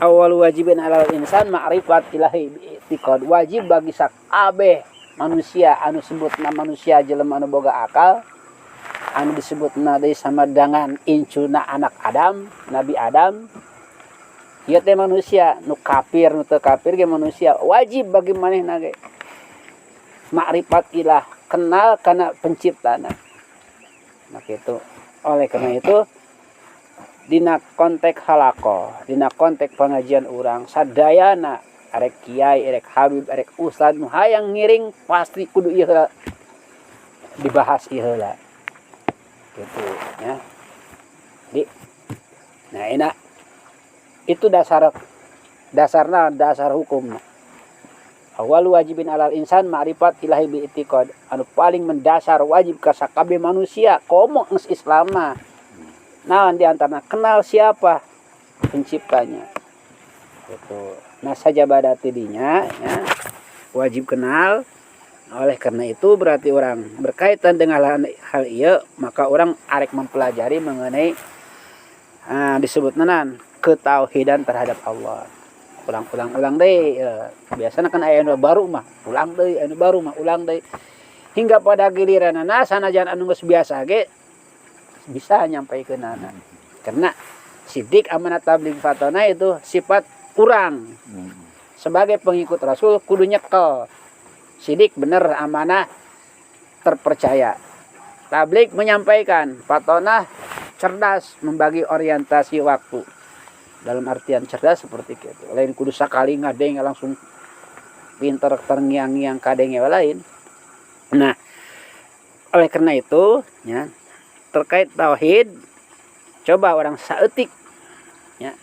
awal wajibin alal insan ma'rifat ilahi bi'tiqad. Wajib bagi sakabeh manusia anu sebutna manusia jelema anu boga akal, anu disebutna deui sama dengan incuna anak Adam, Nabi Adam. Ieu teh manusia nu kafir nu teu kafir ge manusia, wajib bagi manehna ge ma'rifat ilah, kenal kana penciptana. Nah kitu. Oleh karena itu dina konteks halaqah, dina konteks pengajian urang sadayana arek kiai, arek habib, arek ustad nu hayang ngiring pasti kudu ieu dibahas ieu heula. Gitu ya. Nah, enak. Itu dasarna dasar hukum. Awal wajibin alal insan ma'rifat ilahi bi i'tiqad. Anu paling mendasar wajib ka sakabeh manusia komo geus Islam mah. Naon di antaranya kenal siapa penciptanya. Gitu. Nah sajabadah tidinya ya, wajib kenal. Oleh karena itu berarti orang berkaitan dengan hal ieu maka orang arek mempelajari mengenai disebut nanan ketauhidan terhadap Allah. Ulang deui. Biasana kan aya anu baru mah ulang deui, anu baru mah ulang deui. Hingga pada giliranana sanajan anu geus biasa ge bisa nyampaikeunana. Karena sidik amanat tabligh fatona itu sifat kurang. Sebagai pengikut Rasul kudu nyekel. Sidik bener amanah terpercaya. Tabligh menyampaikan, fatona cerdas membagi orientasi waktu. Dalam artian cerdas seperti itu. Lain kudu sakali ngadeng langsung pinter terngiang-ngiang kadenge lain. Nah, oleh karena itu ya, terkait tauhid coba orang saeutik ya,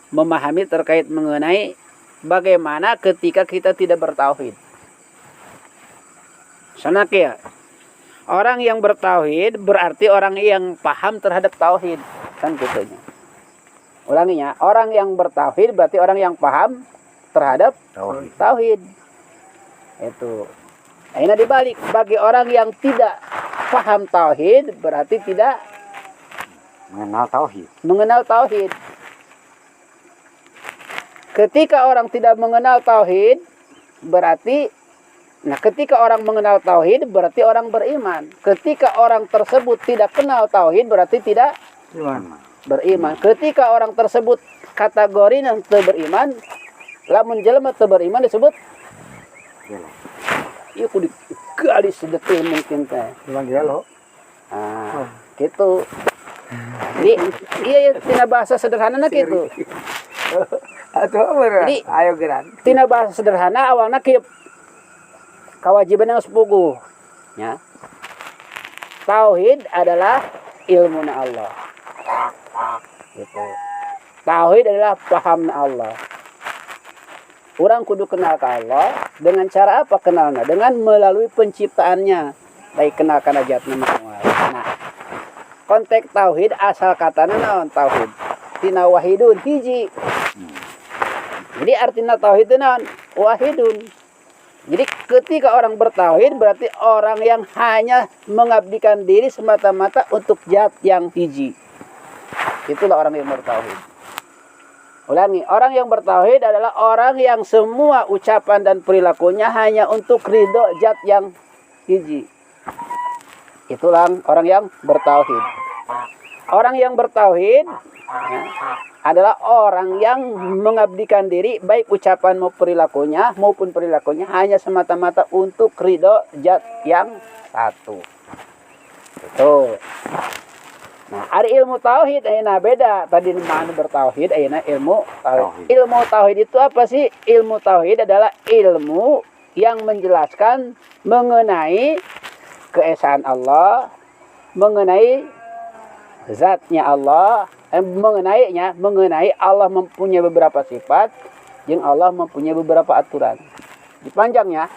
memahami terkait mengenai bagaimana ketika kita tidak bertauhid. Sanak ya, orang yang bertauhid berarti orang yang paham terhadap tauhid, kan gitunya. Ulanginya, orang yang bertauhid berarti orang yang paham terhadap tauhid. Itu. Aina dibalik, bagi orang yang tidak paham tauhid berarti tidak mengenal tauhid. Ketika orang tidak mengenal tauhid berarti ketika orang mengenal tauhid berarti orang beriman. Ketika orang tersebut tidak kenal tauhid berarti tidak beriman. Ketika orang tersebut kategori yang teu beriman, lamun jelema teu beriman disebut ieu kudu gali sedetil mungkin teh. Gelo. Gitu. Jadi iya tina bahasa sederhanana kitu. Atuh apa? Ayo geran. Tina bahasa sederhana awalna kieu kewajiban yang sepuguh ya. Tauhid adalah ilmu Allah. Gitu. Tauhid adalah paham Allah. Orang kudu kenal ke Allah dengan cara apa kenalnya? Dengan melalui penciptaannya. Baik kenal kana jatna mual. Nah, konteks tauhid asal katana naon tauhid? Tina wahidun hiji. Jadi artinya tauhid itu naon? Wahidun. Jadi ketika orang bertauhid berarti orang yang hanya mengabdikan diri semata-mata untuk zat yang hiji. Itulah orang yang bertauhid. Ulangi, orang yang bertauhid adalah orang yang semua ucapan dan perilakunya hanya untuk ridho zat yang hiji. Itulah orang yang bertauhid. Orang yang bertauhid ya, adalah orang yang mengabdikan diri baik ucapan maupun perilakunya hanya semata-mata untuk ridho zat yang satu. Itu. Nah, ada ilmu tauhid ayeuna beda. Tadi mana bertauhid ayeuna ilmu tauhid. Ilmu tauhid itu apa sih? Ilmu tauhid adalah ilmu yang menjelaskan mengenai keesaan Allah, mengenai zatnya Allah, mengenai Allah mempunyai beberapa sifat, yang Allah mempunyai beberapa aturan. Dipanjangnya.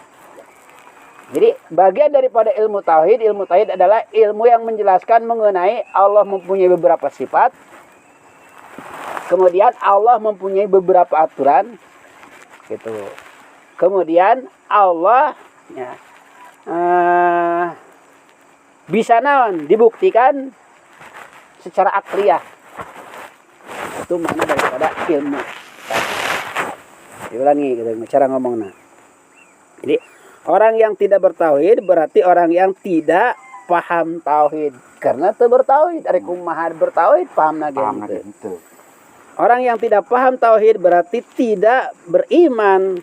Jadi bagian daripada ilmu tauhid adalah ilmu yang menjelaskan mengenai Allah mempunyai beberapa sifat. Kemudian Allah mempunyai beberapa aturan. Gitu. Kemudian Allah ya, bisa naon dibuktikan secara akliyah. Itu makna daripada ilmu. Diulangi gitu, cara ngomongnya. Jadi orang yang tidak bertauhid berarti orang yang tidak paham tauhid. Karena itu bertauhid, ari kumaha bertauhid paham gitu. Orang yang tidak paham tauhid berarti tidak beriman.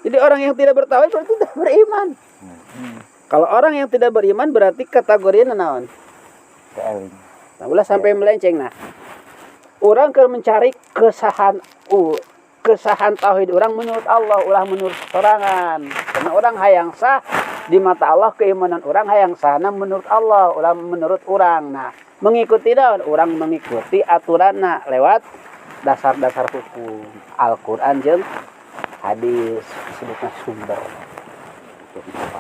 Jadi orang yang tidak bertauhid berarti tidak beriman. Kalau orang yang tidak beriman berarti kategorinya naon? Nah, ulah sampai melenceng nah. Orang keur mencari kesahan tauhid orang menurut Allah, ulah menurut sorangan. Karena orang hayang sah di mata Allah, keimanan orang hayang sahna menurut Allah, ulah menurut orang. Nah, mengikuti naon? Orang mengikuti aturanna lewat dasar-dasar hukum Al-Qur'an jeung hadis, disebutna sumber.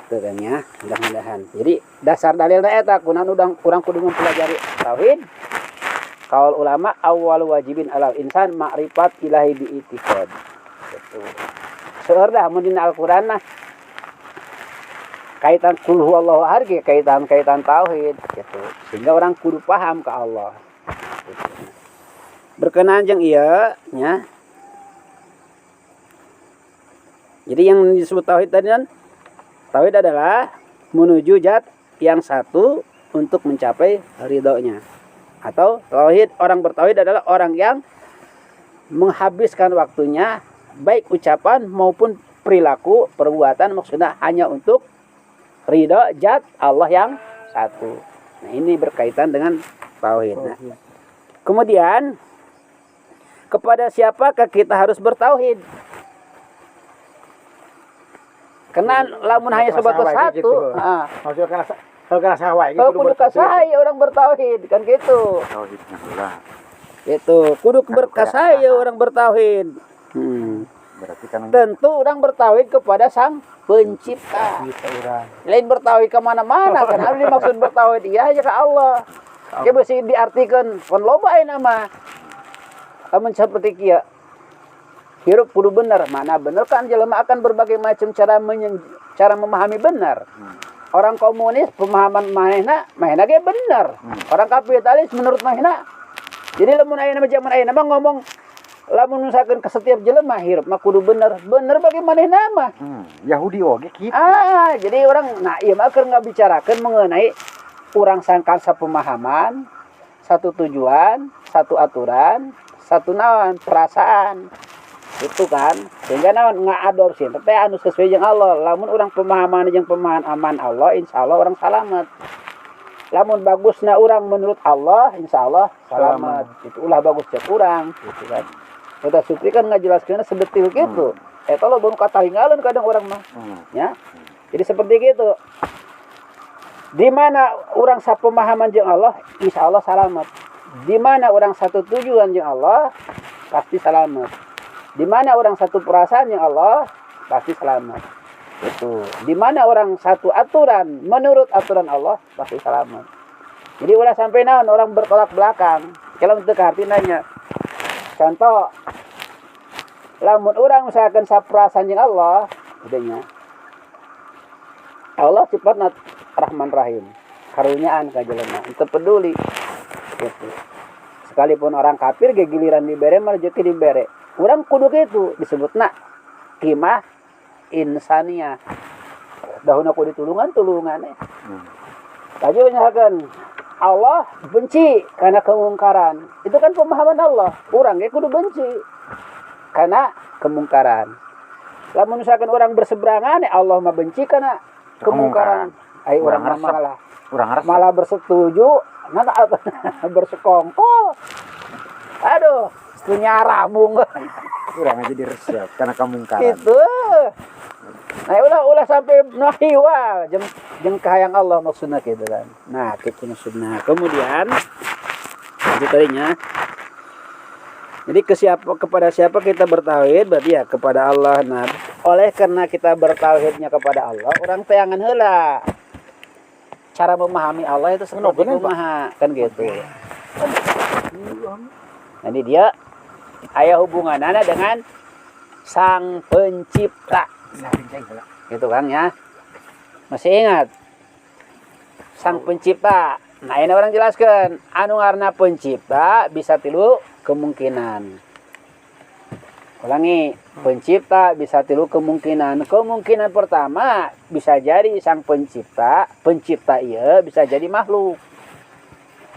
Itu kan ya, mudah-mudahan. Jadi dasar dalilna eta kunaon urang kudu mempelajari tauhid. Kaul ulama awal wajibin alal insan ma'rifat ilahi bi i'tiqad. Gitu. Seueur dah mun dina Al-Qur'an nah kaitan qul huwallahu ahad ge kaitan tauhid gitu. Sehingga orang kudu paham ke Allah. Gitu. Berkenaan jeung ieu nya. Jadi yang disebut tauhid tadi kan tauhid adalah menuju zat yang satu untuk mencapai ridhonya. Atau tauhid, orang bertauhid adalah orang yang menghabiskan waktunya baik ucapan maupun perilaku, perbuatan maksudnya hanya untuk ridho zat Allah yang satu. Nah, ini berkaitan dengan tauhid. Nah, kemudian kepada siapakah kita harus bertauhid? Karena lamun hanya sebatas satu, maksudnya kalau sawah gitu. Kudu kasai orang bertauhid kan gitu. Tauhidnya ulah. Itu kudu berkasai orang bertauhid. Berarti kan tentu orang bertauhid kepada Sang Pencipta. Lain bertauhid ke mana-mana kan ada dimaksud bertauhid iya aja ke Allah. Dia bisa diartikan pun loba nama. Amun seperti kieu. Hirup kudu benar. Mana benar kan jelema akan berbagai macam cara memahami benar. Orang komunis pemahaman mahena ge benar. Orang kapitalis menurut mahena. Jadi lamun ayeuna zaman ayeuna mah ngomong lamun misalkan ke setiap jelema hirup mah kudu bener. Bener bagaimana mah? Yahudi oge kitu. Jadi orang nah ieu mah keur ngabicarakeun mengenai urang sangkan sapemahaman, satu tujuan, satu aturan, satu naon perasaan. Itu kan sehingga naon ngadopsi teh anu sesuai jeung Allah. Lamun urang pemahaman jeung pemahaman Allah insyaallah orang selamat. Lamun bagusna urang menurut Allah insyaallah selamat. Itu ulah bagus cek urang gitu kan. Eta Supri kan ngajelaskeun sedetil gitu. Eta lo baru katahingalun kadang orang mah. Ya. Jadi seperti gitu. Di mana urang sapemahaman jeung Allah insyaallah selamat. Di mana urang satu tujuan jeung Allah pasti selamat. Di mana orang satu perasaan yang Allah pasti selamat. Itu. Di mana orang satu aturan menurut aturan Allah pasti selamat. Jadi ulah sampai naon orang bertolak belakang. Kalau untuk artinya contoh lamun orang misalkan saperasaan yang Allah idenya Allah sifatna Rahman Rahim. Karunyaan ka jelema, teu peduli. Gitu. Sekalipun orang kafir ge giliran dibere mah rezeki dibere. Urang kudu kitu disebutna qimah insania. Dahuna kudu tulungan Tadi nyahakeun Allah benci karena kemungkaran. Itu kan pemahaman Allah. Urang ge kudu benci karena kemungkaran. Lamun misalkan orang berseberangan Allah mah benci karena kemungkaran. Ai urang malah bersetuju, bersekongkol. Aduh, nyara mung. Urang aja diresep karena kemungkaran. Gitu. Nah, ulah sampai nahiwa jeung kahayang Allah maksudna kitu kan. Nah, kitu maksudna. Kemudian itu tadinya. Jadi kepada siapa kita bertauhid berarti ya kepada Allah. Nah, oleh karena kita bertauhidnya kepada Allah, orang tayangan heula. Cara memahami Allah itu seperti kumaha kan gitu. Jadi dia aya hubunganana dengan Sang Pencipta. Gitu kan ya. Masih ingat? Sang Pencipta. Nah, ini orang jelaskan. Anu ngaranna pencipta bisa tilu kemungkinan. Ulangi, pencipta bisa tilu kemungkinan. Kemungkinan pertama bisa jadi sang pencipta iya bisa jadi makhluk.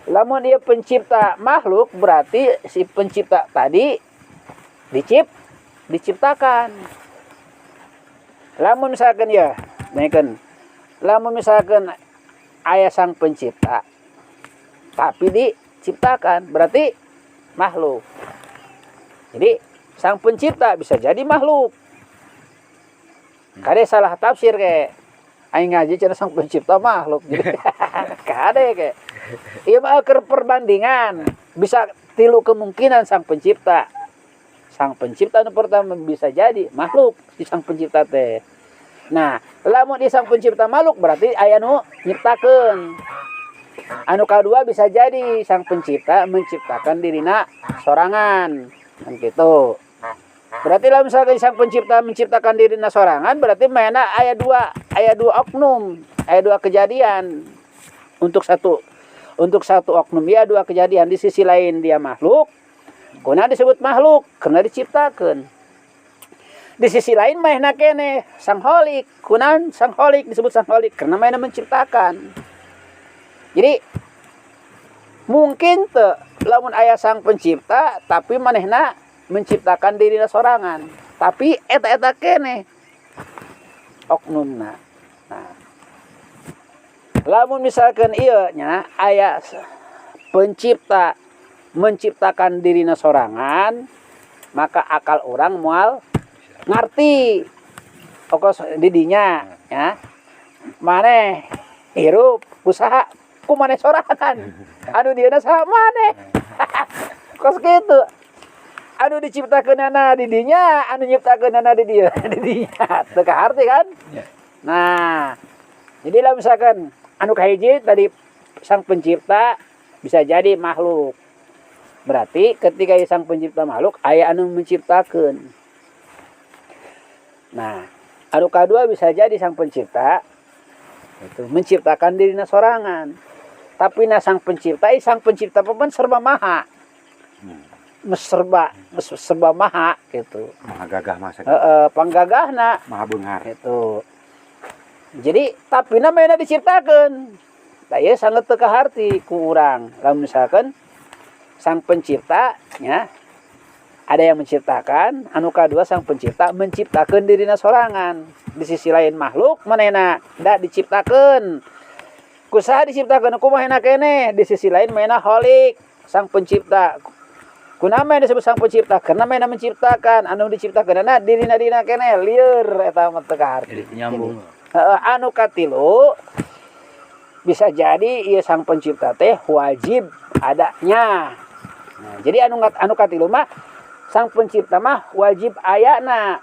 Lamun dia pencipta makhluk berarti si pencipta tadi diciptakan. Lamun misalkan ya, lamun misalkan aya sang pencipta tapi diciptakan berarti makhluk. Jadi sang pencipta bisa jadi makhluk. Kade salah tafsir kayak aing ngaji cenah sang pencipta makhluk. Jadi kade kayak ieu mah keur perbandingan. Bisa tilu kemungkinan sang pencipta. Sang pencipta nu pertama bisa jadi makhluk di sang pencipta teh. Nah, lamun di sang pencipta makhluk berarti aya nu nyiptakeun. Anu kedua bisa jadi sang pencipta menciptakan dirina sorangan. Kan gitu. Berarti lah misalkan sang pencipta menciptakan dirina sorangan berarti mana aya dua oknum, aya dua kejadian. Untuk satu oknum ya dua kejadian, di sisi lain dia makhluk. Kuna disebut makhluk karena diciptakan. Di sisi lain mainna kene sang holik. Kunaon sang holik disebut sang holik karena mainna menciptakan. Jadi mungkin teu lamun aya sang pencipta tapi manehna menciptakan dirina sorangan. Tapi eta kene oknumna. Nah. Lamun misalkan ieu nya aya pencipta menciptakan dirina sorangan, maka akal orang moal ngarti okos didinya ya. Maneh hirup usaha ku maneh sorangan. Anu dieuna saha maneh. Kos kitu. Anu diciptakeunana di dinya, anu nyiptakeunana di dieu, di dinya. Teu kaharti kan? Nah, jadi lah misalkan anu kahiji tadi sang pencipta bisa jadi makhluk. Berarti ketika sang pencipta makhluk aya anu menciptakeun. Nah, anu kadua bisa jadi sang pencipta itu menciptakan dirina sorangan. Tapi sang pencipta pun serba maha. Serba maha gitu. Maha gagah masa. Panggagahna maha beunghar gitu. Jadi tapi namanya diciptakan. Da ieu sangat teu kaharti ku urang. Lamun misalkan sang pencipta nya ada yang menciptakan, anu kadua sang pencipta menciptakan dirina sorangan. Di sisi lain makhluk manehna da diciptakeun. Kusaha diciptakeun kumaha kene, di sisi lain maena holik sang pencipta. Kunaon disebut sang pencipta? Karena maena menciptakan, anu diciptakeunana dirina kene lieur eta mah teu kaharti. Nyambung. Anu katilu bisa jadi ieu sang pencipta teh wajib adanya. Nah, jadi anu katilu mah sang pencipta mah wajib ayana.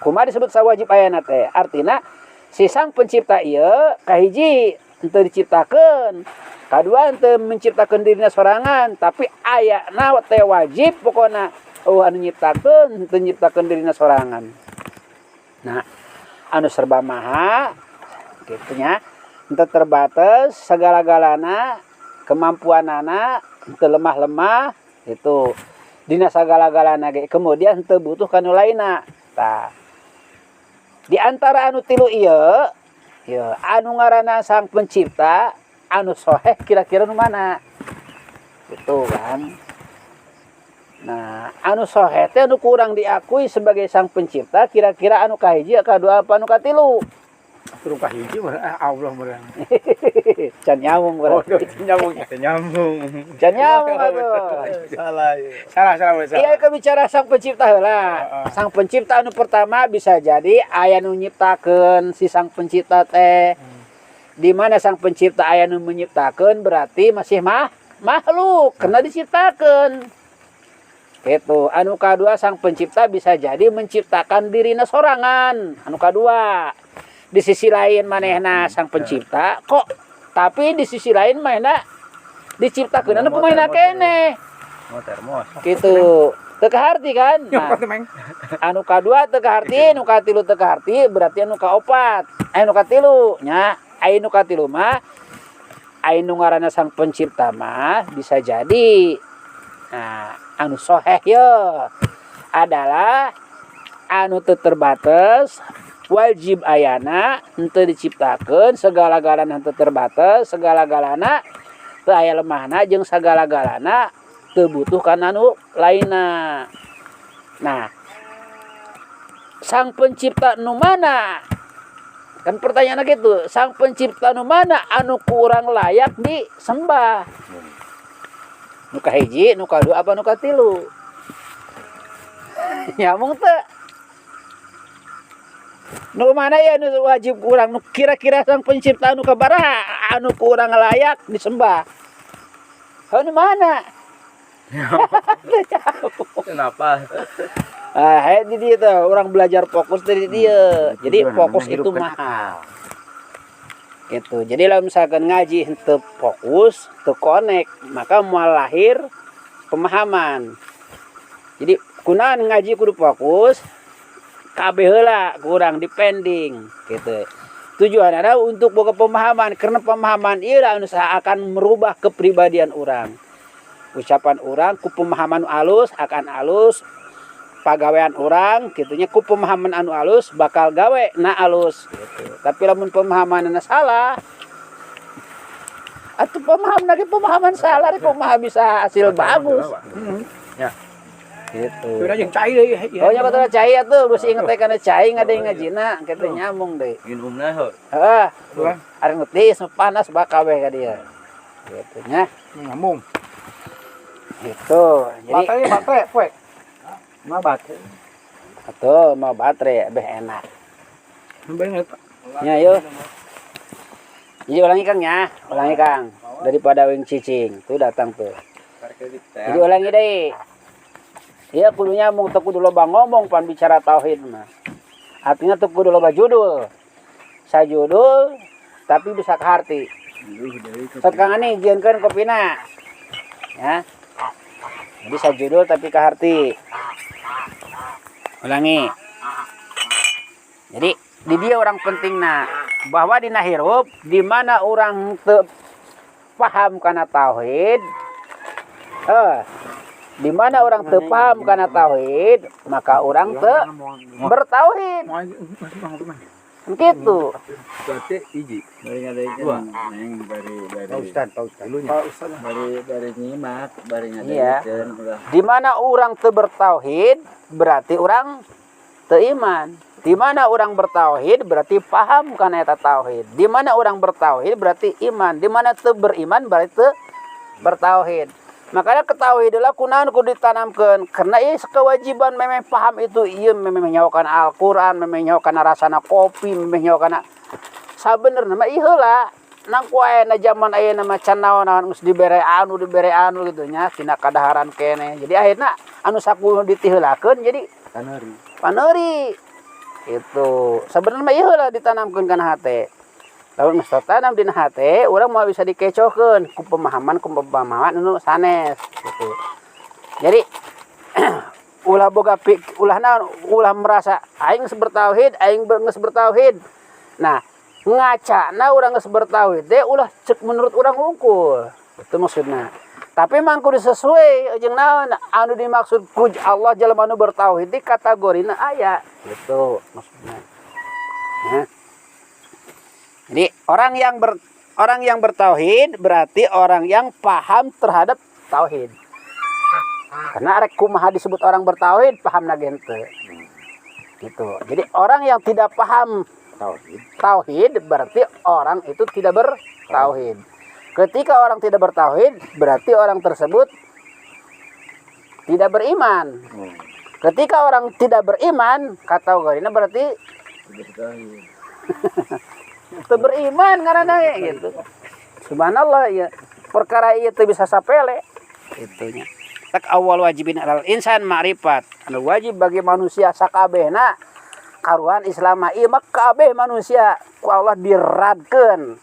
Kumaha disebut sawajib ayana teh? Artina si sang pencipta ieu kahiji henteu diciptakeun, kadua henteu menciptakeun dirina sorangan, tapi ayana teh wajib pokona anu nyiptakeun henteu nyiptakeun dirina sorangan. Nah, anu serba maha kitu nya, henteu terbatas sagala-galana, kemampuanana henteu lemah-lemah itu dina sagala-galana ge, kemudian henteu butuh kanu lainna. Tah. Di antara anu tilu ieu ya, anu ngaranna sang pencipta, anu soheh kira-kira nu mana? Gitu kan. Nah, anu soheh teh anu kurang diakui sebagai sang pencipta, kira-kira anu kahiji, kadua apa anu katilu? Turun kahiji mah Allah meureun. Can nyambung berarti. Can nyambung atuh. Salah. Iya bicara sang pencipta heula. Sang pencipta anu pertama bisa jadi aya nu nyiptakeun si sang pencipta teh. Di mana sang pencipta aya nu menyiptakeun berarti masih makhluk karena diciptakeun. Gitu. Anu kadua sang pencipta bisa jadi menciptakan dirina sorangan. Anu kadua. Di sisi lain manehna sang pencipta kok, tapi di sisi lain manehna diciptakeun anu kumaha kene. Termos. Gitu. Teu kaharti kan? Nah, anu kadua teu kaharti, anu katilu teu kaharti, berarti anu kaopat. Anu katilu nya, anu katilu mah anu ngaranna sang pencipta mah bisa jadi nah, anu soheh ye. adalah anu teu terbatas, wajib ayana henteu diciptakeun, segala-galana henteu terbatas, segala-galana teu aya lemahna jeung sagala-galana teu butuh kana anu lainna. Nah, sang pencipta nu mana? Kan pertanyaan gitu, sang pencipta nu mana anu kurang layak disembah? Nu kahiji, nu kadua apa nu katilu? Nyamung teu? Nu mana ya nu wajib kurang? Nu kira-kira sang pencipta nu kabaraha anu kurang layak disembah? Anu mana? Kenapa? Di dia tuh orang belajar fokus dari dia. Jadi fokus itu mahal. Gitu. Jadi kalau misalkan ngaji henteu fokus, teu connect, maka moal lahir pemahaman. Jadi kunaon ngaji kudu fokus, kabeh heula kurang dipending gitu. Tujuanna untuk boga pemahaman, karena pemahaman ieu anu akan merubah kepribadian orang. Ucapan orang ku pemahaman alus akan alus, pagawean orang gitunya ku pemahaman anu alus bakal gawe na alus gitu. Tapi lamun pemahamanna salah, atuh pemahaman salah pemahaman bisa hasil bagus. Ya. Gitu. Sudah jeung cai deui. Oh nya betul cai atuh, geus inget teh kana cai ngadeng ngajina kitu nyambung deui. Minumna heuh. Heeh. Are ngetis panas bakal kabeh ka dieu. Gitu nya. Nyambung. Gitu. Jadi Baterai poek. Mah baterai. atuh mau baterai lebih enak. Banget. Ya yuk. Jadi ulangi Kang ya, ulangi Kang. Daripada wing cicing, tuh datang tuh. Jadi ulangi deh. Iya kudu nyambung, tuh kudu loba ngomong pan bicara tauhid mah. Artinya tuh kudu loba judul. Sajudul tapi bisa ke hati. Set Kang ani jieunkeun kopina. Ya. Jadi sajudul tapi ke hati. Ulangi. Jadi di dia orang pentingna bahwa dina hirup di mana orang teu paham kana tauhid, di mana orang teu paham kana tauhid, maka orang teu bertauhid. Gitu. Berarti hiji. Bari ngadeikeun neng bari Pak Ustaz dulunya. bari nyimak bari Iya. ngadeikeun ulah. Di mana orang teu bertauhid, berarti orang teu iman. Di mana orang bertauhid berarti paham kana eta tauhid. Di mana orang bertauhid berarti iman. Di mana teu beriman berarti teu bertauhid. Makanya ketauhideula kunaon kudu ditanamkeun karena ieu kewajiban memang paham itu ieu memang nyawakan Al-Qur'an, memang nyawakan rasana kopi, memang nyawakan sabenerna mah ieu heula. Nang ku aya na zaman ayeuna mah can naon-naon geus dibere anu gitu nya tina kadaharan keneh. Jadi akhirna anu sakudu ditiheulakeun jadi paneuri. Itu sebenarnya mah ieu heula ditanamkeun kana hate. Lamun geus tanam dina hate, urang mah bisa dikecokeun ku pemahaman anu sanes gitu. Jadi ulah boga ulah naon ulah merasa aing geus bertauhid, aing geus bertauhid. Nah, ngacana urang geus bertauhid teh ulah cek menurut urang hungkul. Itu maksudna. Tapi mang kudu sesuai jeung naon anu dimaksud ku Allah jalma anu bertauhid di kategorina aya gitu maksudna. Nah. Jadi orang yang bertauhid berarti orang yang paham terhadap tauhid. Karena arek kumaha disebut orang bertauhid paham na henteu. Gitu. Jadi orang yang tidak paham tauhid berarti orang itu tidak bertauhid. Ketika orang tidak bertauhid berarti orang tersebut tidak beriman. Ketika orang tidak beriman kategorinya berarti teu beriman ngaranna gitu. Subhanallah ya. Perkara ieu teu bisa sapele itunya. Tak awal wajibin alal insan ma'rifat. Anu wajib bagi manusia sakabehna karuan Islam ieu mah kabeh manusia ku Allah diradkeun.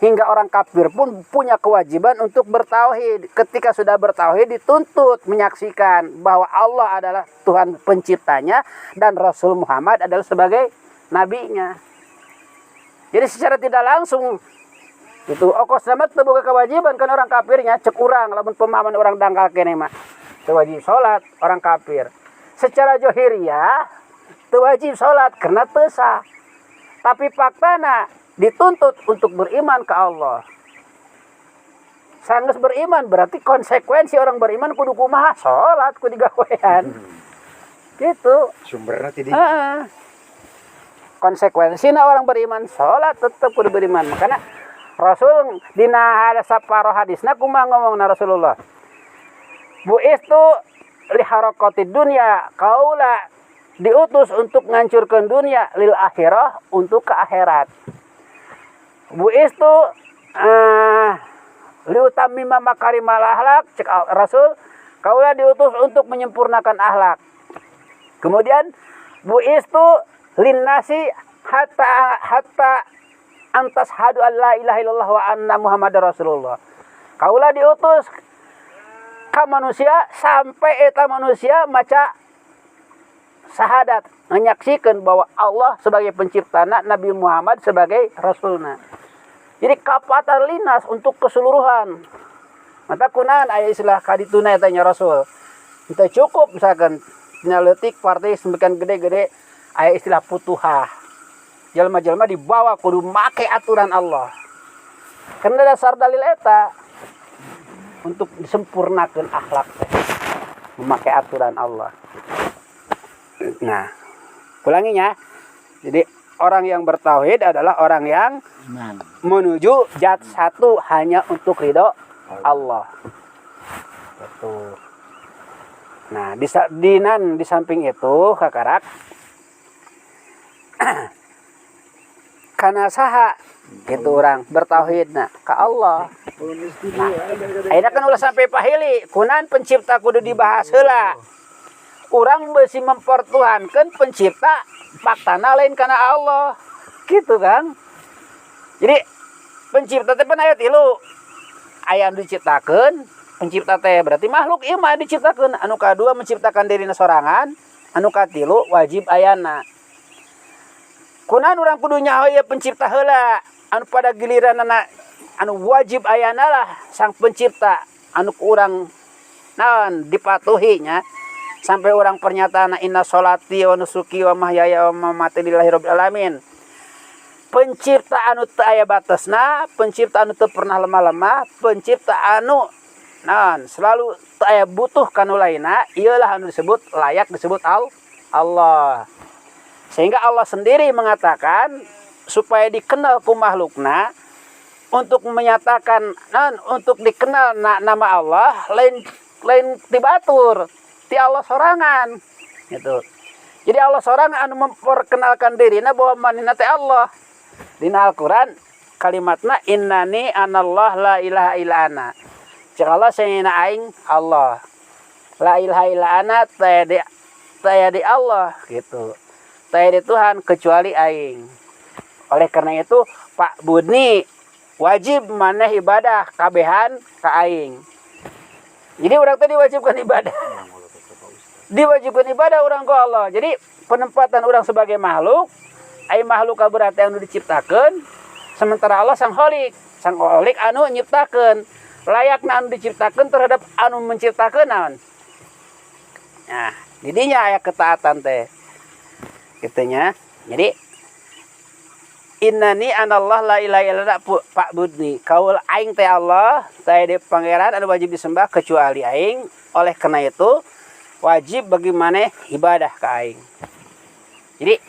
Hingga orang kafir pun punya kewajiban untuk bertauhid. Ketika sudah bertauhid dituntut menyaksikan bahwa Allah adalah Tuhan penciptanya dan Rasul Muhammad adalah sebagai nabinya. Jadi secara tidak langsung itu ongkos nama teu boga kewajiban kan orang kafirnya cek urang lamun pemahaman orang dangkal keneh mah teu wajib salat orang kafir. secara johiriyah teu wajib salat karena teu sah. Tapi faktana dituntut untuk beriman ke Allah. Sanggeus beriman berarti konsekuensi orang beriman kudu kumaha salat kudu digawean. Gitu. Sumbernya tadi. Konsekuensinya orang beriman salat tetap kudu beriman. Makanya Rasul dina saparo hadisna kumaha ngomongna Rasulullah. Bu'istu li harakatid dunya, kaula diutus untuk ngancurkeun dunia, lil akhirah untuk ke akhirat. Bu'istu liutammima makarimal akhlak, cek Rasul, kaula diutus untuk menyempurnakan akhlak. Kemudian bu'istu linnasi hatta antas hadu an la ilaha illallah wa anna muhammadar rasulullah. Kaula diutus ka manusia sampai eta manusia maca syahadat, menyaksikan bahwa Allah sebagai penciptana, Nabi Muhammad sebagai rasulna. Jadi kapatar linas untuk keseluruhan. Mata kunaon aya istilah kadituna eta nya Rasul. Itu cukup misalkan dina leutik partai sembekan gede-gede aya istilah putuhah. Jalma-jalma dibawa kudu make aturan Allah. Karena dasar dalil eta untuk disempurnakan akhlak teh. Memakai aturan Allah. Nah, ulanginya. Jadi orang yang bertauhid adalah orang yang menuju zat satu hanya untuk ridho Allah. Betul. Nah, di samping itu kakarak kana saha gitu orang bertauhid ka Allah. Nah, ayeuna kan ulah sampai pahili, kunaon pencipta kudu dibahas heula. Urang beusi mempertuhankeun pencipta, faktana lain kana Allah. Gitu kan? Jadi pencipta teh pan aya 3. Aya anu diciptakeun, pencipta teh berarti makhluk ieu mah diciptakeun. Anu kadua menciptakan dirina sorangan, anu katilu wajib ayana. Kunaon urang kudu nyaho ieu pencipta heula, anu pada giliranna anu wajib ayana lah sang pencipta, anu urang naon dipatuhi nya. Sampai orang pernyataan inna sholati wa nusuki wa mahyaya wa mamati lillahi rabbil alamin. Pencipta anu teu aya batasna, pencipta anu teu pernah lemah-lemah, pencipta anu naon selalu teu aya butuh kanu lainna, ieulah anu disebut layak disebut Allah. Sehingga Allah sendiri mengatakan supaya dikenal ku makhlukna, untuk menyatakan untuk dikenal nama Allah lain tibatur ti Allah sorangan gitu. Jadi Allah sorangan anu memperkenalkan dirina bahwa manehna teh Allah. Dina Al-Qur'an kalimatna innani anallah la ilaha illa ana. Cek Allah sayyidina aing Allah. La ilaha illa ana taya di Allah gitu. Taya di Tuhan kecuali aing. Oleh karena itu Pak Budni wajib maneh ibadah kabehan ka aing. Jadi orang tadi diwajibkan ibadah. Diwajibkan ibadah orang ke Allah. Jadi penempatan orang sebagai makhluk, ai makhluk berarti anu diciptakeun, sementara Allah sang holik anu nyiptakeun. Layakna anu diciptakeun terhadap anu menciptakeun naon. Nah, didinya aya ketaatan teh. Kitu nya. Jadi innani anallah la ilaha illa Pak Budni. Kaul aing teh Allah, saya di pangeran anu wajib disembah kecuali aing. Oleh karena itu wajib bagi maneh ibadah ka aing. Jadi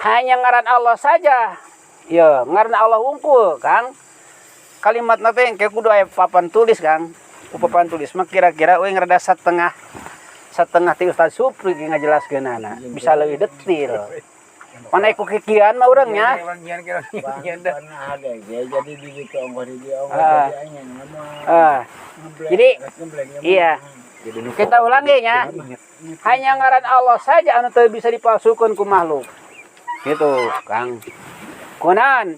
hanya ngaran Allah saja. Ya, ngaran Allah wungkul, Kang. Kalimat teh engke kudu aya papan tulis, Kang. Ku papan tulis mah kira-kira euy ngarada setengah ti Ustaz Supri ngajelaskeunana. Bisa lebih detail. Mana iku kikian mah urangnya. Jadi di situ ongkos di Jadi iya. Kita ulangi nya. Hanya ngaran Allah saja anu teu bisa dipalsukeun ku makhluk. Gitu, Kang. Kunaon?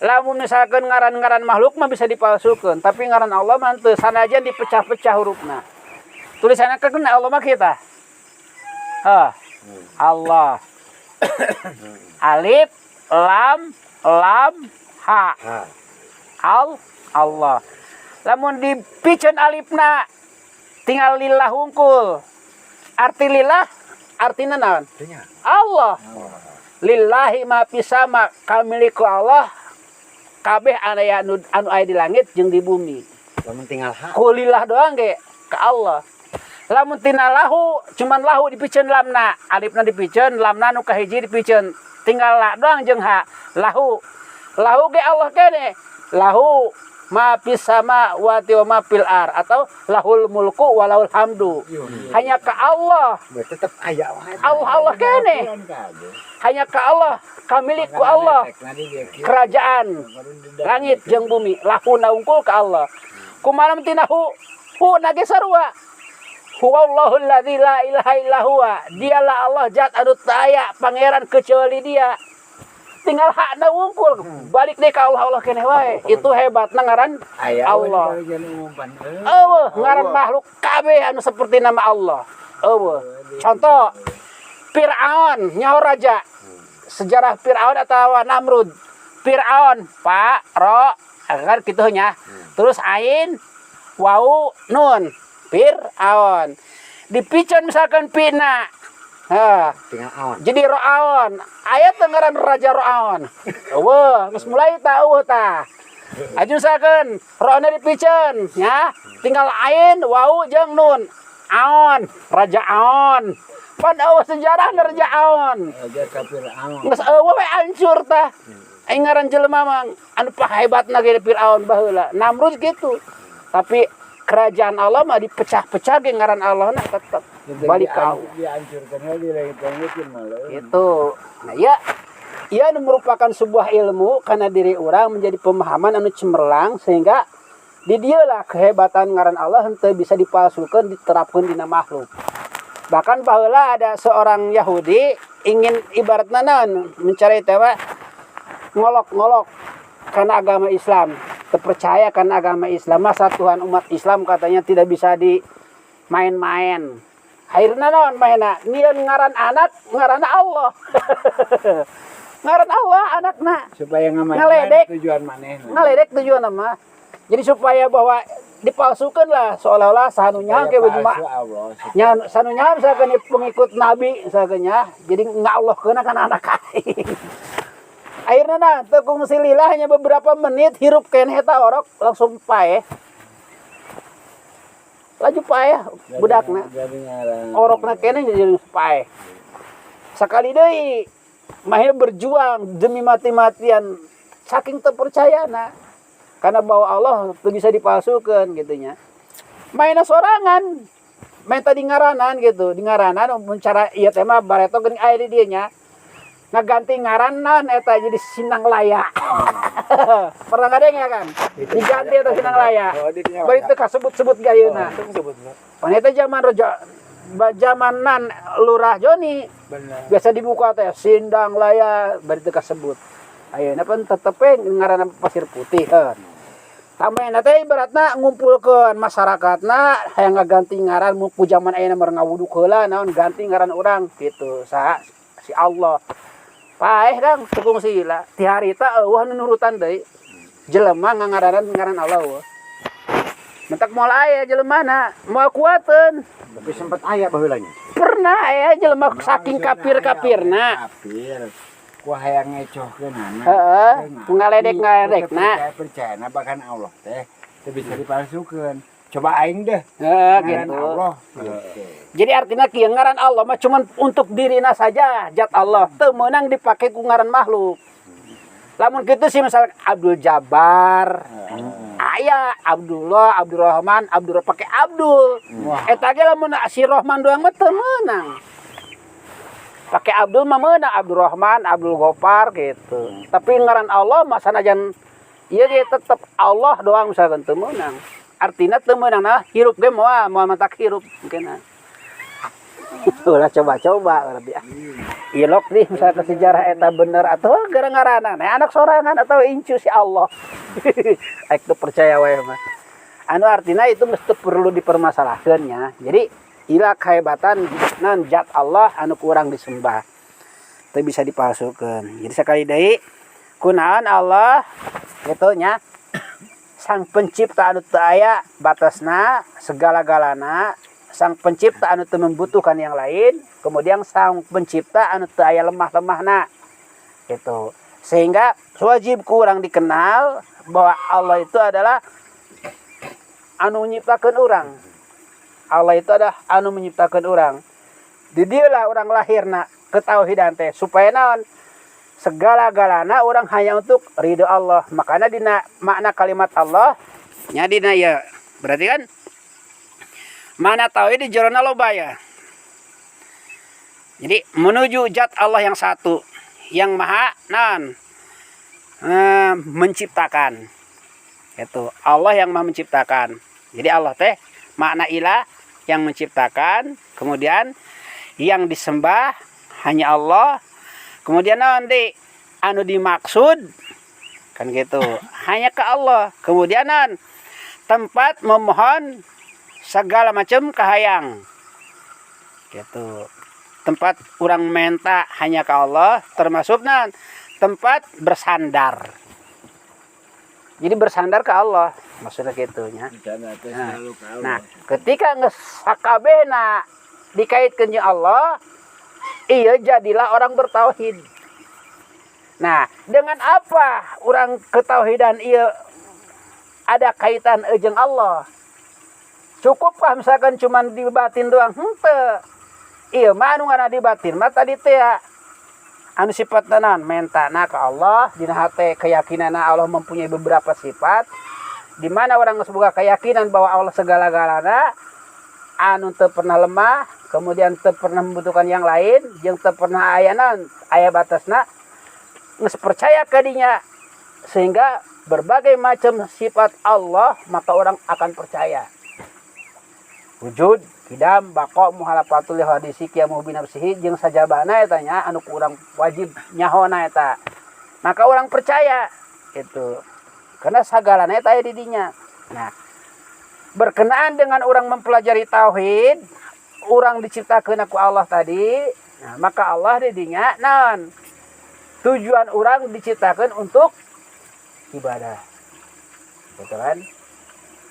Lamun misalkan ngaran-ngaran makhluk mah bisa dipalsukeun, tapi ngaran Allah mah teu sanajan dipecah-pecah hurufna. Tulisanna kena Allah mah kita. Allah. Alif, lam, ha. Allah. Lamun dipiceun alifna tinggal lillah hungkul. Arti lillah artina naon? Artinya. Allah. Lillahi ma pisama kamiliku Allah kabeh anu aya di langit jeung di bumi. Lamun tinggal hak. Kulillah doang ge ke Allah. Lamun tina lahu cuman lahu dipikeun lamna, alifna dipikeun, lamna nu kahiji dipikeun. Tinggal la doang jeung ha. Lahu. Lahu ge Allah kene. Lahu ma fis samawati wa ma fil ar atau lahul mulku wa lahul hamdu. Hanya ke Allah. Tetep aya wae. Allah kene. Hanya ke Allah, kamiliku Allah. Kerajaan langit jeung bumi lahu naungkul ke Allah. Kumaha tina hu nage sarua. Huwallahul ladzi la ilaha illa huwa. Dialah Allah zat anu teu aya pangeran kecuali Dia. Tinggal hak naungkul balik deui ka Allah keneh wae. Itu hebatna ngaran Allah. Ngaran makhluk kabeh anu seperti nama Allah. Contoh Fir'aun nyaho raja. Sejarah Fir'aun atau Namrud. Fir'aun Pak Ro kan kitu nya. Terus ain wau nun Fir'aun. Dipikeun misalkan pina. Tinggal aon. Jadi Ro'aon. Aya teu ngaran Raja Ro'aon. Eueuh, geus mulai tah tah. Aju misalkan ro'na dipikeun nya. Tinggal ain wau jeung nun. Aon, Raja Aon. Pan eueuh sejarah Raja Aon. Raja kafir Aon. Geus eueuh we hancur tah. Aing ngaran jelema mah anu pahebatna ge Firaun baheula. Namrud gitu. Tapi kerajaan Allah mah dipecah-pecah ge ngaran Allahna tetep balik ke Allah. Dihancurkan di langit-langitin malah. Itu. Nah, ya ia merupakan sebuah ilmu karena diri orang menjadi pemahaman anu cemerlang sehingga di dieulah kehebatan ngaran Allah henteu bisa dipalsukeun diterapkeun dina makhluk. Bahkan baheula ada seorang Yahudi ingin ibaratna naon mencari tema ngolok-ngolok karena agama Islam, terpercaya karena agama Islam, masa Tuhan umat Islam katanya tidak bisa dimain-main. Akhirnya naon mainna? Nieun ngaran anak, ngaran Allah. Ngaran Allah anakna. Supaya Ngaledek. tujuan manehna. Ngaledek tujuan mah. Jadi supaya bahwa dipalsukeun lah seolah-olah sanunya ke bejuma. Nya sanunya misalkan pengikut nabi misalkan nya, jadi ngallahkeun kana anak aing. Akhirnya nah tekung silila hanya beberapa menit hirup keneh eta orok langsung paeh. Laju paeh budakna. Orokna keneh jadi paeh. Sakali deui mahir berjuang demi mati-matian saking teu percayana. Karena bahwa Allah teu bisa dipalsukeun gitu nya. Mainna sorangan. Main tadi ngaranan gitu, di ngaranan mencara ieu teh mah bareto geuning aya di dieu nya. Ngaganti ngaranan eta jadi Sinang Laya. Pernah ngadeng ya kan? Diganti eta Sinang Laya. Bari teu kasebut-sebut gayeuna. Pan eta zamanan Lurah Joni. Biasa dibuka teh Sindang Laya bari teu kasebut. Ayeuna pan tetep ngaranna Pasir Putih. Tambahan teh ibaratna ngumpulkeun masyarakatna hayang ngaganti ngaran mupu zaman ayeuna meur ngawuduk heula naon ganti ngaran urang kitu saha si Allah. Paeh dang tukung sila ti harita eueuh nu nurutan deui jelema ngangaranan ngaran Allah eueuh. Mentak moal aya jelemana moal kuateun. Tapi sempat aya baheula nya. Pernah aya jelema saking kafir-kafirna. Kafir. Ku hayang ngecohkeun anak. Heeh, ngaledek-ngaledekna. Percaya bahkan Allah teh teu bisa dipalsukeun. Coba aing deh. Gitu. Allah. Jadi artinya kieu ngaran Allah mah cuman untuk dirina saja zat Allah, teu meunang dipake ku ngaran makhluk. Lamun kitu sih misal Abdul Jabbar. Aya Abdullah, Abdurrahman, Abdul pake Abdul. Eta ge lamun si Rahman doang mah teu meunang. Pakai Abdul mah meunang Abdurrahman, Abdul Ghaffar gitu. Tapi ngaran Allah mah sanajan ieu ge tetep Allah doang misalkan teu meunang. Artinya teu meunang nah hirup ge moal matak hirup mungkin. Ulah coba-coba berarti. Ilok nih misalkan sejarah eta bener atau gara-garana anak sorangan atau incu si Allah. Aik teu percaya wae mah. Anu artinya itu mesti perlu dipermasalahkeun nya. Jadi ila kehebatan nan zat Allah anu kurang disembah. Teu bisa dipalsukeun. Jadi sekali deui kunaon Allah kitu nya sang pencipta anu teu aya batasna segala-galana sang pencipta anu teu membutuhkan yang lain, kemudian sang pencipta anu teu aya lemah-lemahna. Gitu. Sehingga wajib kurang dikenal bahwa Allah itu adalah anu menciptakan orang. Allah itu adalah anu menciptakan orang. Di dieulah orang lahirna ketauhidan teh supaya naon? Segala-galana orang hanya untuk ridho Allah. Makanya dina makna kalimat Allah nya dina ya. Berarti kan mana tauhid di jorona loba ya. Jadi menuju zat Allah yang satu, yang maha naon? Menciptakan. Itu Allah yang maha menciptakan. Jadi Allah teh makna ilah yang menciptakan, kemudian yang disembah hanya Allah, kemudian nanti anu dimaksud kan gitu hanya ke Allah, kemudian tempat memohon segala macam kahayang gitu, tempat orang minta hanya ke Allah, termasuk tempat bersandar. Jadi bersandar ke Allah maksudnya gitunya. Nah, ketika sakabehna dikaitkan dengan Allah, iya jadilah orang bertauhid. Nah, dengan apa orang ketauhidan iya ada kaitan jeung Allah? Cukupkah misalkan cuma di batin doang? Henteu. Iya mah anu ngana di batin mah tadi teh anu sifat naon mentana ke Allah, dina hate keyakinanna Allah mempunyai beberapa sifat, di mana orang geus boga keyakinan bahwa Allah segala-galana, anu teu pernah lemah, kemudian teu pernah membutuhkan yang lain, jeung teu pernah aya naon, aya batasna, geus percaya ka dinya, sehingga berbagai macam sifat Allah maka orang akan percaya. Wujud, kidam, bako, muhalafatul hadisi kiamu binafsihi jeung sajabana eta nya anu urang wajib nyahona eta. Maka orang percaya itu. Karena sagalana eta aya di dinya. Nah, berkenaan dengan orang mempelajari tauhid, orang diciptakeun ku Allah tadi, nah, maka Allah di dinya naon? Tujuan orang diciptakan untuk ibadah. Betul kan?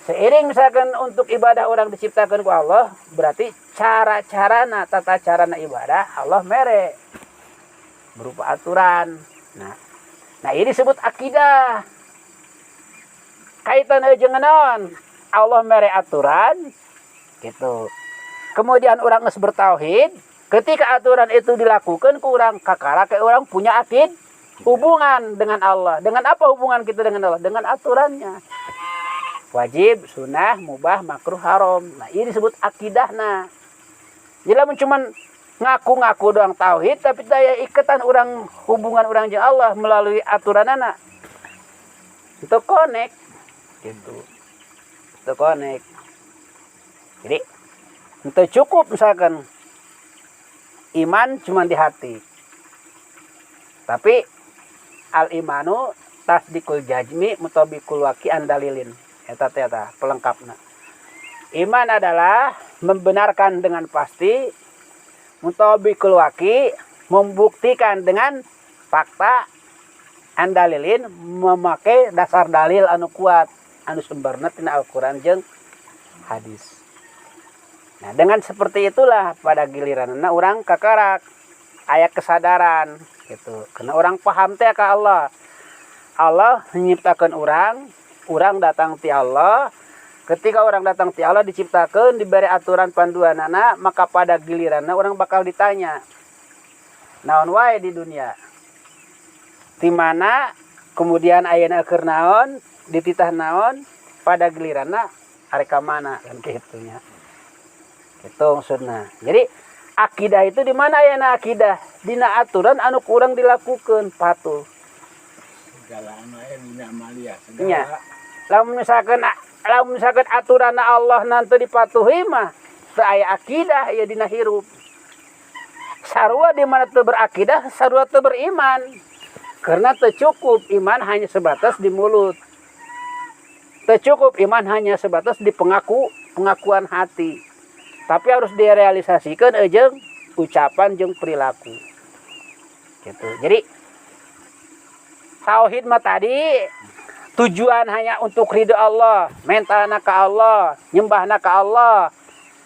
Seiring misalkan untuk ibadah orang diciptakan ku Allah, berarti cara-carana, tata carana ibadah Allah mere berupa aturan. Nah ini disebut akidah. Kaitan jeung naon? Allah mere aturan gitu. Kemudian orang geus bertauhid, ketika aturan itu dilakukan ku urang kakara ke orang punya akid hubungan dengan Allah. Dengan apa hubungan kita dengan Allah? Dengan aturannya. Wajib, sunnah, mubah, makruh, haram. Nah, ini disebut akidahna. Jadi lamun cuman ngaku-ngaku doang tauhid tapi daya ikatan orang hubungan orang jeung Allah melalui aturanana. Itu connect gitu. Itu connect. Jadi itu cukup misalkan iman cuma di hati. Tapi al-imanu tasdikul jazmi mutabikul waqi andalilin. Eta pelengkapna. Iman adalah membenarkan dengan pasti, mutabikul waqi membuktikan dengan fakta, andalilin memakai dasar dalil anu kuat, anu sumberna tina Al-Qur'an jeung hadis. Nah, dengan seperti itulah pada giliranna orang kakarak aya kesadaran gitu. Karena orang paham teh ka Allah. Allah menciptakan orang datang ti Allah. Ketika orang datang ti Allah diciptakan, diberi aturan panduanana, maka pada giliranna orang bakal ditanya. Naon wae di dunia? Di mana kemudian ayeuna keur naon, dititah naon, pada giliranna are ka mana kan kitunya. Itu maksudna. Jadi akidah itu di mana ayeuna akidah? Dina aturan anu kurang dilakukan patuh. Segala anu aya dina amalia, Nya. Lamun misalkan aturan Allah nanti dipatuhi mah teu aya akidah ya dina hirup. Sarua di mana teu berakidah, sarua teu beriman. Karena teu cukup iman hanya sebatas di mulut. Teu cukup iman hanya sebatas di pengakuan hati. Tapi harus direalisasikan jeung ucapan jeung perilaku. Gitu. Jadi tauhid mah tadi tujuan hanya untuk ridho Allah, mentana ke Allah, nyembahna ke Allah.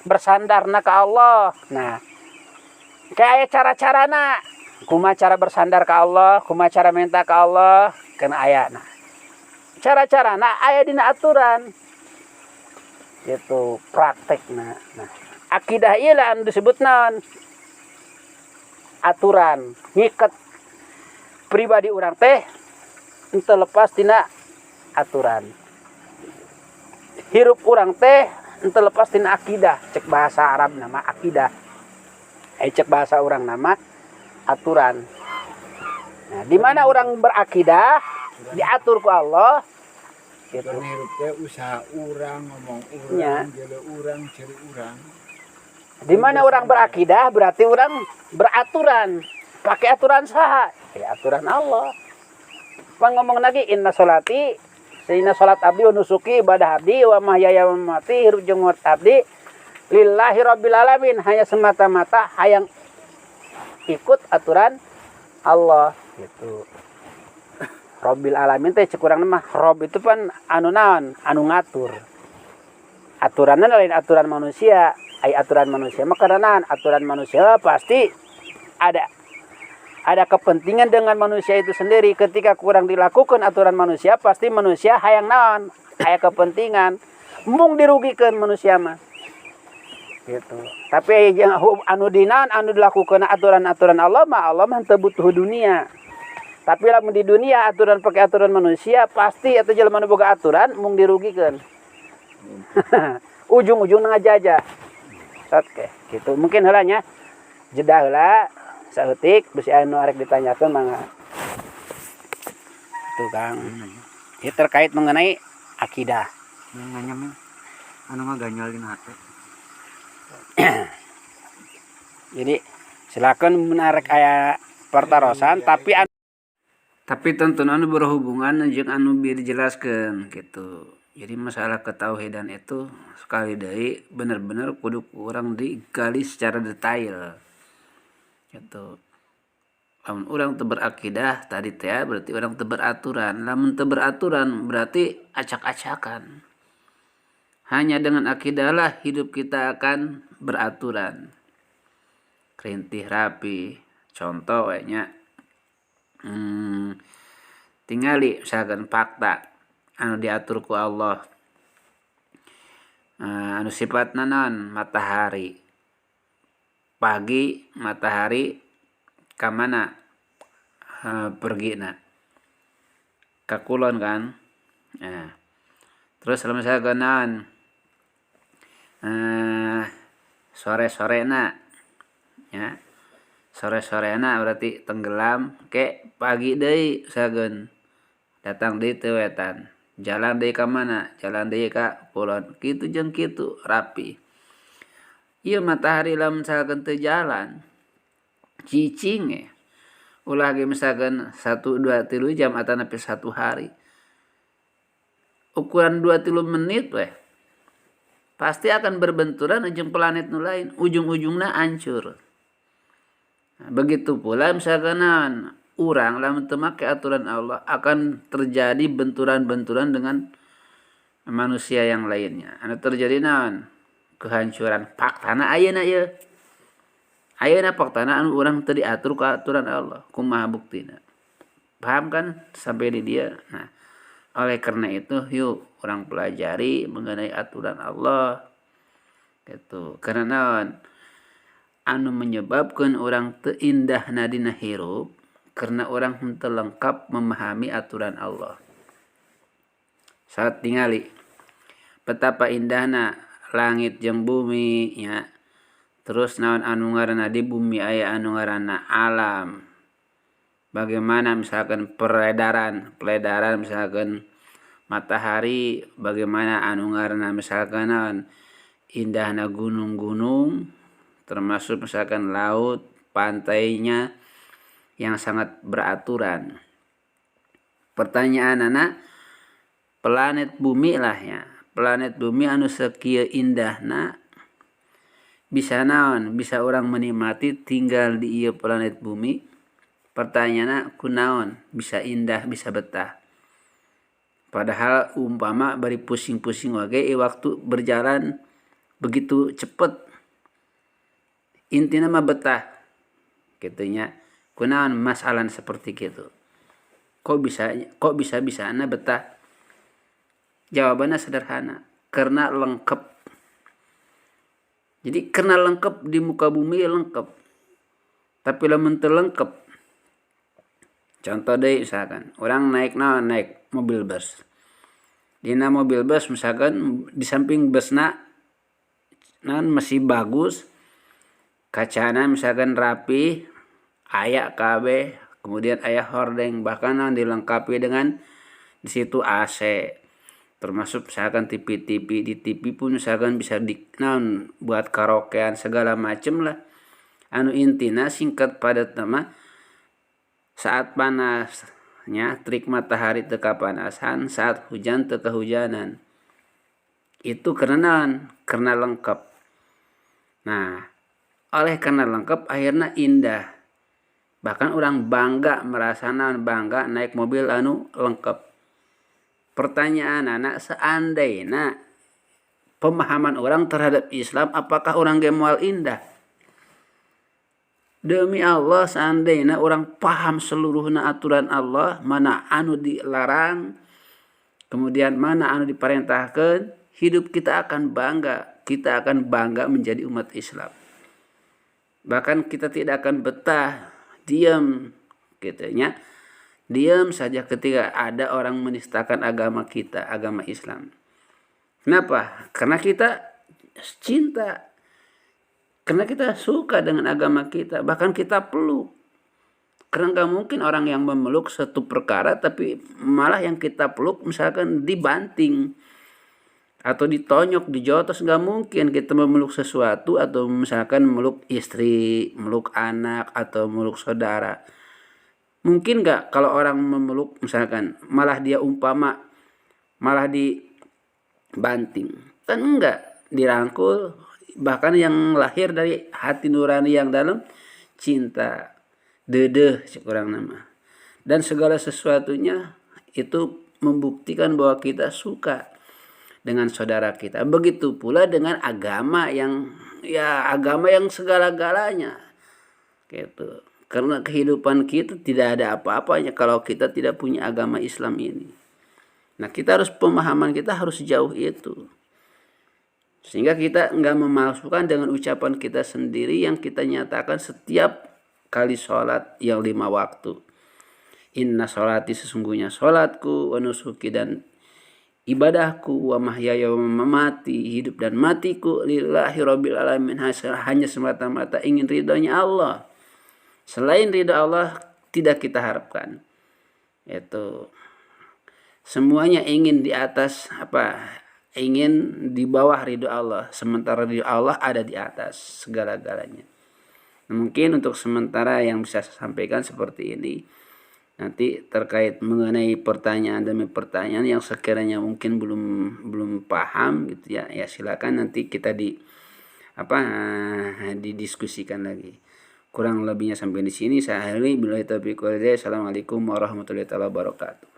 bersandarna ka Allah. Nah, kayak cara-carana kumaha cara bersandar ka Allah, kumaha cara minta ka Allah, kana aya. Nah, cara-carana aya dina aturan. Itu praktekna. Nah, akidah ieu lah anu disebut naon? Aturan. Ngiket pribadi urang teh henteu lepas tina aturan. Hirup urang teh henteu lepas tina akidah. Cek bahasa Arab nama akidah. Cek bahasa urang nama aturan. Nah, di mana orang berakidah diatur ku Allah gitu. Hirup teh usaha urang, ngomong Nya. urang, jele urang, cari urang. Di mana orang berakidah berarti orang beraturan. Pakai aturan saha? Ya aturan Allah. Pan ngomong lagi inna sholati inna sholat abdi wa nusuki ibadah abdi wa mahyaya wa mamati hirup jeung maut abdi lillahi rabbil alamin, hanya semata-mata hayang ikut aturan Allah gitu. Rabbil alamin teh cek urang mah rob itu pan anu naon, anu ngatur. Aturanna lain aturan manusia, ai aturan manusia mah karena aturan manusia pasti ada kepentingan dengan manusia itu sendiri. Ketika kurang dilakukan aturan manusia, pasti manusia hayang naon, aya kepentingan, mung dirugikeun manusia mah. Gitu. Tapi anu dinaon anu dilakukan aturan-aturan Allah mah teu butuh dunia. Tapi lamun di dunia aturan pakai aturan manusia pasti eta jelema nu boga aturan mung dirugikeun. Ujung-ujung ngajajah. Oke, gitu. Mungkin heula nya. Jeda heula saeutik bisi anu arek ditanyakeun mangga. Tuh Kang. Ini terkait mengenai akidah. Nanya mah anu ngaganyal dina hate. Jadi silakan menarik aya pertarosan tapi tentu anu berhubungan jeung anu bieu dijelaskeun gitu. Jadi masalah ketauhidan itu sekali deui bener-bener kudu urang digali secara detail. Gitu. Lamun urang teu berakidah tadi teh berarti urang teu beraturan. Lamun teu beraturan berarti acak-acakan. Hanya dengan akidah lah hidup kita akan beraturan. Kerintih rapi. Contoh we nya. Tingali misalkan fakta anu diatur ku Allah. Anu sifatna naon? Matahari. Pagi matahari ka mana? Pergina. Ka kulon kan? Nah. Terus misalkan naon? Sore-sorena ya. Sore-sorena berarti tenggelam ke pagi deui sageun datang deui teu wetan jalan deui ka mana jalan deui ka kulon kitu jeung kitu rapi. Ieu matahari lamun misalkan teu jalan cicing ulah ge misalkan 1 2 3 jam atau nepi 1 hari ukuran 2-3 menit weh pasti akan berbenturan jeung planet nu lain ujung-ujungna hancur. Nah, begitu pula misalkan urang lamun teu make aturan Allah akan terjadi benturan-benturan dengan manusia yang lainnya. Anu terjadi naon? Kehancuran. Faktana ayeuna ieu. Ayeuna faktana anu urang teu diatur ka aturan Allah. Kumaha buktina? Paham kan sampai di dia? Nah, oleh karena itu yuk urang pelajari mengenai aturan Allah. Gitu. Karena naon? Anu menyebabkan orang teu indahna dina hirup karena orang teu lengkap memahami aturan Allah. Saat tingali betapa indahna langit jeung bumi nya. Terus naon anu ngaranna di bumi aya anu ngaranna alam. Bagaimana misalkan peredaran misalkan matahari, bagaimana anu ngaranna misalkan naon indahna gunung-gunung termasuk misalkan laut, pantainya yang sangat beraturan. Pertanyaan anak, planet bumi lah ya. Planet bumi anu sakieu indahna bisa naon? Bisa orang menikmati tinggal di ieu planet bumi. Pertanyaanna kunaon? Bisa indah, bisa betah. Padahal umpama bari pusing-pusing wage waktu berjalan begitu cepet intina mah betah gitunya. Kunaon masalah seperti gitu, kok bisa ana betah? Jawabannya sederhana, karena lengkap. Jadi karena lengkap di muka bumi lengkap, tapi lamun teu lengkap, contoh deh misalkan orang naik mobil bus. Dina mobil bus misalkan di samping busna masih bagus, kacana misalkan rapi, aya KB, kemudian aya hordeng, bahkan dilengkapi dengan di situ AC, termasuk misalkan TV di TV pun misalkan bisa buat karaokean segala macem lah. Anu intina singkat padat nama saat panasnya terik matahari teu kapanasan, saat hujan teu kehujanan. Itu karena lengkap. Nah, oleh karena lengkap akhirnya indah. Bahkan orang bangga, merasa bangga naik mobil anu lengkap. Pertanyaan anak, seandainya pemahaman orang terhadap Islam, apakah orang gemual indah? Demi Allah, seandainya orang paham seluruhna aturan Allah, mana anu dilarang, kemudian mana anu diperintahkan, hidup kita akan bangga. Kita akan bangga menjadi umat Islam. Bahkan kita tidak akan betah diam gitunya, diam saja ketika ada orang menistakan agama kita, agama Islam. Kenapa? Karena kita cinta, karena kita suka dengan agama kita, bahkan kita peluk. Karena nggak mungkin orang yang memeluk satu perkara tapi malah yang kita peluk misalkan dibanting atau ditonyok, dijotos. Nggak mungkin kita memeluk sesuatu atau misalkan memeluk istri, memeluk anak, atau memeluk saudara. Mungkin nggak kalau orang memeluk misalkan malah dia malah dibanting? Kan enggak, dirangkul, bahkan yang lahir dari hati nurani yang dalam cinta, dedeh kurang nama. Dan segala sesuatunya itu membuktikan bahwa kita suka dengan saudara kita. Begitu pula dengan agama yang segala-galanya. Gitu. Karena kehidupan kita tidak ada apa-apanya kalau kita tidak punya agama Islam ini. Nah, pemahaman kita harus jauh itu. Sehingga kita enggak memalsukan dengan ucapan kita sendiri yang kita nyatakan setiap kali sholat yang 5 waktu. Inna sholati, sesungguhnya sholatku, wa nusuki, dan ibadahku, wa mahyaya wa mamati, hidup dan matiku, lillahi rabbil alamin, hanya semata-mata ingin ridhonya Allah. Selain ridho Allah tidak kita harapkan. Itu semuanya ingin di atas ingin di bawah ridho Allah, sementara ridho Allah ada di atas segala-galanya. Mungkin untuk sementara yang bisa saya sampaikan seperti ini. Nanti terkait mengenai pertanyaan demi pertanyaan yang sekiranya mungkin belum paham gitu ya, silakan nanti kita didiskusikan lagi. Kurang lebihnya sampai di sini. Saya akhiri, billahi taufiq wal hidayah. Assalamualaikum warahmatullahi wabarakatuh.